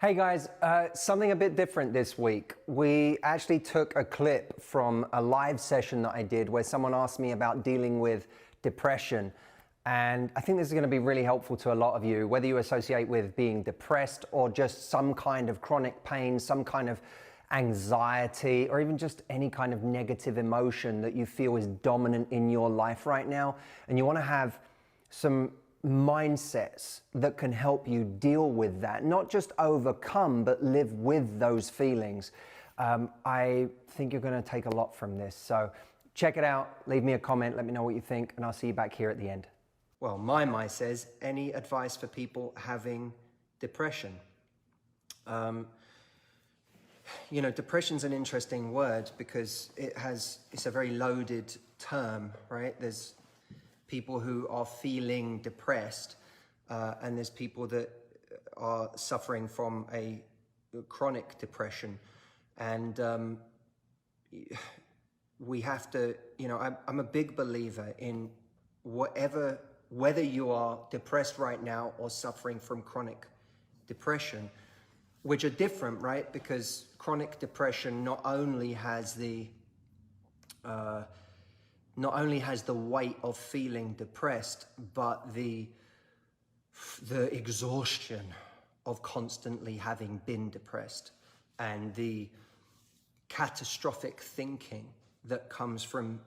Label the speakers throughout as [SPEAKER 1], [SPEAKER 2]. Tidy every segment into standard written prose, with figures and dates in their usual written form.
[SPEAKER 1] Hey guys, something a bit different this week. We actually took a clip from a live session that I did where someone asked me about dealing with depression. And I think this is going to be really helpful to a lot of you, whether you associate with being depressed or just some kind of chronic pain, some kind of anxiety, or even just any kind of negative emotion that you feel is dominant in your life right now. And you want to have some mindsets that can help you deal with that, not just overcome, but live with those feelings. I think you're going to take a lot from this. So check it out, leave me a comment, let me know what you think, and I'll see you back here at the end. Well, my says, any advice for people having depression? You know, depression's an interesting word because it's a very loaded term, right? There's people who are feeling depressed, and there's people that are suffering from a chronic depression. And we have to, you know, I'm a big believer in whether you are depressed right now or suffering from chronic depression, which are different, right? Because chronic depression not only has the weight of feeling depressed, but the exhaustion of constantly having been depressed and the catastrophic thinking that comes from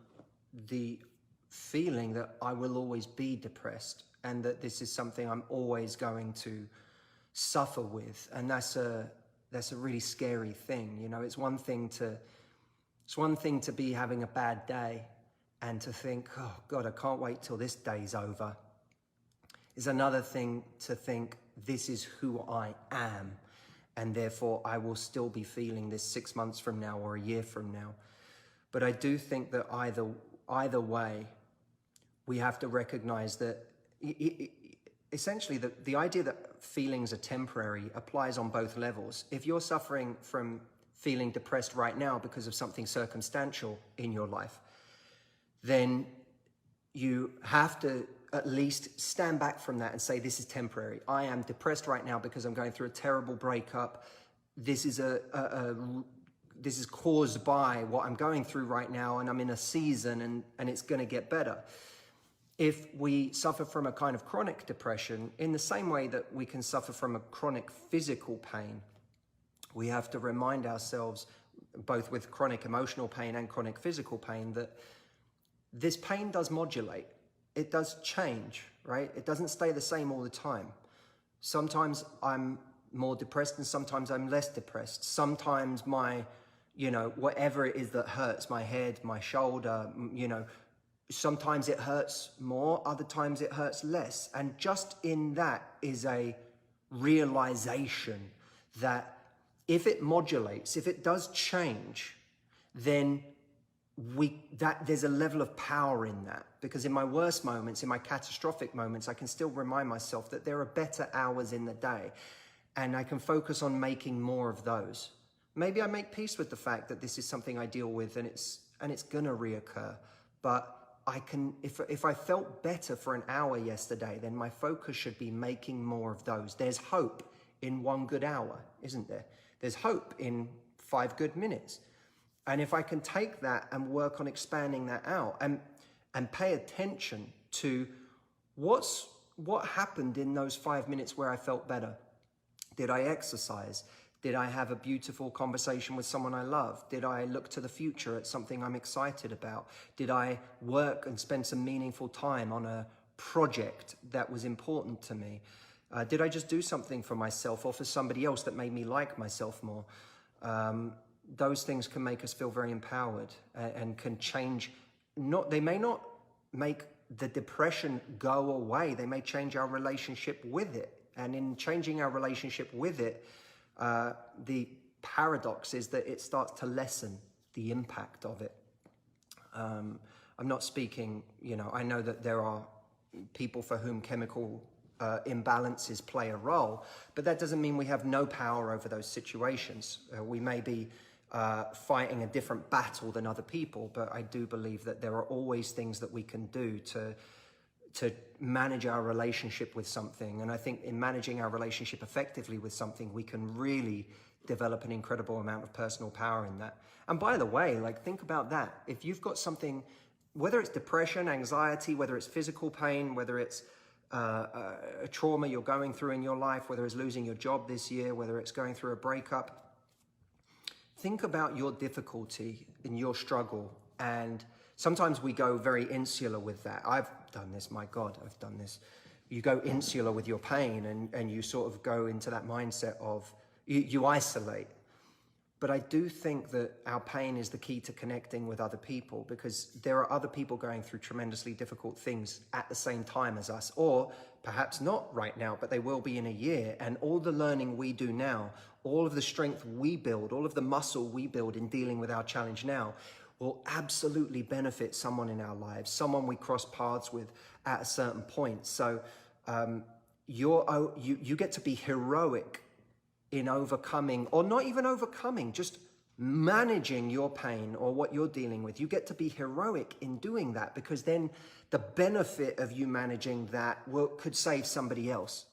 [SPEAKER 1] the feeling that I will always be depressed and that this is something I'm always going to suffer with. And that's a really scary thing. You know, it's one thing to be having a bad day and to think, oh God, I can't wait till this day's over. Is another thing to think, this is who I am, and therefore I will still be feeling this 6 months from now or a year from now. But I do think that either way, we have to recognize that essentially the idea that feelings are temporary applies on both levels. If you're suffering from feeling depressed right now because of something circumstantial in your life, then you have to at least stand back from that and say, this is temporary. I am depressed right now because I'm going through a terrible breakup. This is this is caused by what I'm going through right now, and I'm in a season and it's going to get better. If we suffer from a kind of chronic depression, in the same way that we can suffer from a chronic physical pain, we have to remind ourselves, both with chronic emotional pain and chronic physical pain, that this pain does modulate. It does change, right? It doesn't stay the same all the time. Sometimes I'm more depressed and sometimes I'm less depressed. Sometimes my, you know, whatever it is that hurts, my head, my shoulder, you know, sometimes it hurts more, other times it hurts less. And just in that is a realization that if it modulates, if it does change, then there's a level of power in that. Because in my worst moments, in my catastrophic moments, I can still remind myself that there are better hours in the day, and I can focus on making more of those. Maybe I make peace with the fact that this is something I deal with and it's gonna reoccur. But I can, if I felt better for an hour yesterday, then my focus should be making more of those. There's hope in 1 good hour, isn't there? There's hope in 5 good minutes. And if I can take that and work on expanding that out and pay attention to what happened in those 5 minutes where I felt better. Did I exercise? Did I have a beautiful conversation with someone I love? Did I look to the future at something I'm excited about? Did I work and spend some meaningful time on a project that was important to me? Did I just do something for myself or for somebody else that made me like myself more? Those things can make us feel very empowered and can change. They may not make the depression go away. They may change our relationship with it. And in changing our relationship with it, the paradox is that it starts to lessen the impact of it. I'm not speaking, you know, I know that there are people for whom chemical imbalances play a role, but that doesn't mean we have no power over those situations. We may be fighting a different battle than other people, but I do believe that there are always things that we can do to manage our relationship with something. And I think in managing our relationship effectively with something, we can really develop an incredible amount of personal power in that. And by the way, like, think about that. If you've got something, whether it's depression, anxiety, whether it's physical pain, whether it's a trauma you're going through in your life, whether it's losing your job this year, whether it's going through a breakup, think about your difficulty and your struggle. And sometimes we go very insular with that. I've done this, my God, I've done this. You go insular with your pain and you sort of go into that mindset of, you isolate. But I do think that our pain is the key to connecting with other people, because there are other people going through tremendously difficult things at the same time as us, or perhaps not right now, but they will be in a year. And all the learning we do now, all of the strength we build, all of the muscle we build in dealing with our challenge now will absolutely benefit someone in our lives, someone we cross paths with at a certain point. So you get to be heroic in overcoming, or not even overcoming, just managing your pain or what you're dealing with. You get to be heroic in doing that, because then the benefit of you managing that could save somebody else.